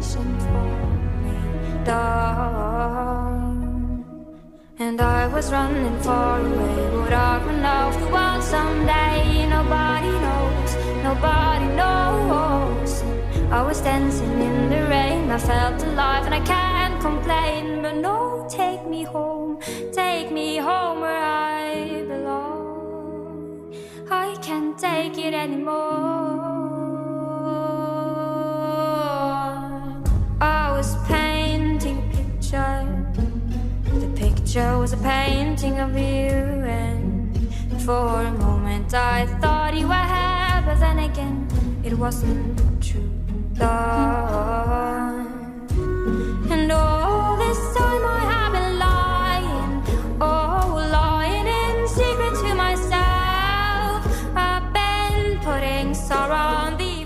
wishing for me down. And I was running far away. Would I run off the world someday? Nobody knows, nobody knows. I was dancing in the rain, I felt alive and I can't complain. But no, take me home where I belong. I can't take it anymore. I was painting a picture. The picture was a painting of you, and for a moment I thought you were here, but then again it wasn't true. Love